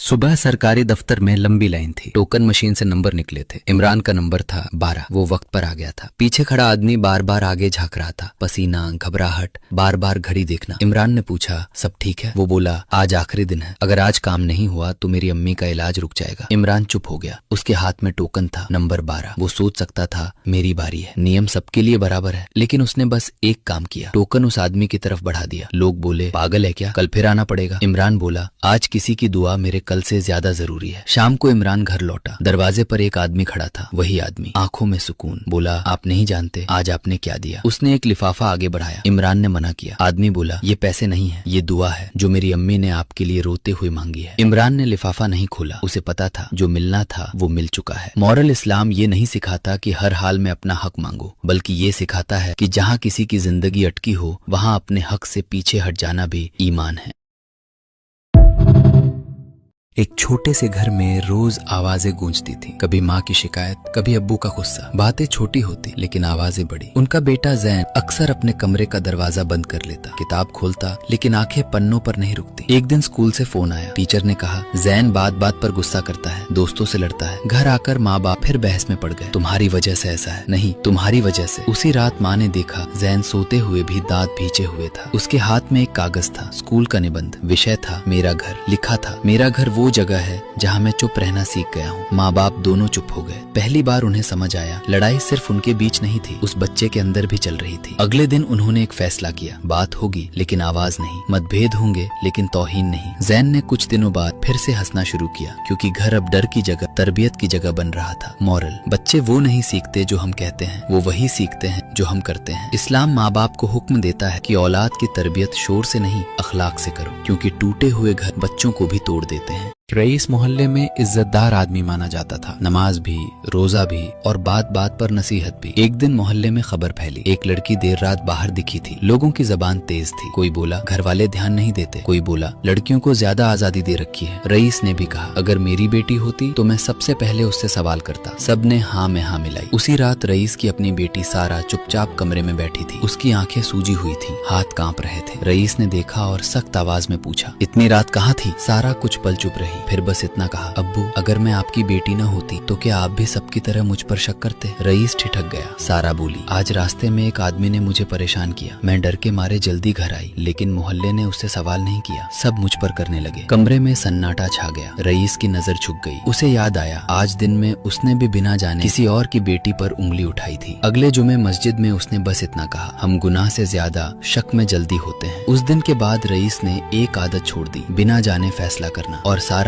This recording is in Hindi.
सुबह सरकारी दफ्तर में लंबी लाइन थी। टोकन मशीन से नंबर निकले थे। इमरान का नंबर था 12। वो वक्त पर आ गया था। पीछे खड़ा आदमी बार बार आगे झांक रहा था। पसीना, घबराहट, बार बार घड़ी देखना। इमरान ने पूछा, सब ठीक है? वो बोला, आज आखिरी दिन है, अगर आज काम नहीं हुआ तो मेरी अम्मी का इलाज रुक जाएगा। इमरान चुप हो गया। उसके हाथ में टोकन था, नंबर 12। वो सोच सकता था मेरी बारी है, नियम सबके लिए बराबर है, लेकिन उसने बस एक काम किया, टोकन उस आदमी की तरफ बढ़ा दिया। लोग बोले, पागल है क्या, कल फिर आना पड़ेगा। इमरान बोला, आज किसी की दुआ मेरे कल से ज्यादा जरूरी है। शाम को इमरान घर लौटा। दरवाजे पर एक आदमी खड़ा था, वही आदमी, आंखों में सुकून। बोला, आप नहीं जानते आज आपने क्या दिया। उसने एक लिफाफा आगे बढ़ाया। इमरान ने मना किया। आदमी बोला, ये पैसे नहीं है, ये दुआ है जो मेरी अम्मी ने आपके लिए रोते हुए मांगी है। इमरान ने लिफाफा नहीं खोला। उसे पता था जो मिलना था वो मिल चुका है। मॉरल इस्लाम ये नहीं सिखाता कि हर हाल में अपना हक मांगो, बल्कि ये सिखाता है कि जहाँ किसी की जिंदगी अटकी हो वहाँ अपने हक से पीछे हट जाना भी ईमान है। एक छोटे से घर में रोज आवाजें गूंजती थी। कभी माँ की शिकायत, कभी अब्बू का गुस्सा। बातें छोटी होती लेकिन आवाजें बड़ी। उनका बेटा जैन अक्सर अपने कमरे का दरवाजा बंद कर लेता, किताब खोलता, लेकिन आंखें पन्नों पर नहीं रुकती। एक दिन स्कूल से फोन आया। टीचर ने कहा, जैन बात बात पर गुस्सा करता है, दोस्तों से लड़ता है। घर आकर माँ बाप फिर बहस में पड़ गए। तुम्हारी वजह से ऐसा है। नहीं, तुम्हारी वजह से। उसी रात माँ ने देखा जैन सोते हुए भी दांत भींचे हुए था। उसके हाथ में एक कागज था, स्कूल का निबंध। विषय था मेरा घर। लिखा था, मेरा घर वो जगह है जहाँ मैं चुप रहना सीख गया हूँ। माँ बाप दोनों चुप हो गए। पहली बार उन्हें समझ आया, लड़ाई सिर्फ उनके बीच नहीं थी, उस बच्चे के अंदर भी चल रही थी। अगले दिन उन्होंने एक फैसला किया, बात होगी लेकिन आवाज नहीं, मतभेद होंगे लेकिन तौहीन नहीं। जैन ने कुछ दिनों बाद फिर से हंसना शुरू किया, क्योंकि घर अब डर की जगह तरबियत की जगह बन रहा था। मॉरल, बच्चे वो नहीं सीखते जो हम कहते हैं, वो वही सीखते हैं जो हम करते हैं। इस्लाम माँ बाप को हुक्म देता है कि औलाद की तरबियत शोर से नहीं, अखलाक से करो, क्योंकि टूटे हुए घर बच्चों को भी तोड़ देते हैं। रईस मोहल्ले में इज्जतदार आदमी माना जाता था। नमाज भी, रोजा भी और बात बात पर नसीहत भी। एक दिन मोहल्ले में खबर फैली, एक लड़की देर रात बाहर दिखी थी। लोगों की जबान तेज थी। कोई बोला, घर वाले ध्यान नहीं देते। कोई बोला, लड़कियों को ज्यादा आजादी दे रखी है। रईस ने भी कहा, अगर मेरी बेटी होती तो मैं सबसे पहले उससे सवाल करता। सबने हाँ में हाँ मिलाई। उसी रात रईस की अपनी बेटी सारा चुपचाप कमरे में बैठी थी। उसकी आंखें सूजी हुई थी, हाथ कांप रहे थे। रईस ने देखा और सख्त आवाज में पूछा, इतनी रात कहाँ थी? सारा कुछ पल चुप रही, फिर बस इतना कहा, अब्बू, अगर मैं आपकी बेटी न होती तो क्या आप भी सबकी तरह मुझ पर शक करते? रईस ठिठक गया। सारा बोली, आज रास्ते में एक आदमी ने मुझे परेशान किया। मैं डर के मारे जल्दी घर आई, लेकिन मोहल्ले ने उससे सवाल नहीं किया, सब मुझ पर करने लगे। कमरे में सन्नाटा छा गया। रईस की नजर झुक गई। उसे याद आया, आज दिन में उसने भी बिना जाने किसी और की बेटी पर उंगली उठाई थी। अगले जुमे मस्जिद में उसने बस इतना कहा, हम गुनाह से ज्यादा शक में जल्दी होते हैं। उस दिन के बाद रईस ने एक आदत छोड़ दी, बिना जाने फैसला करना। और सारा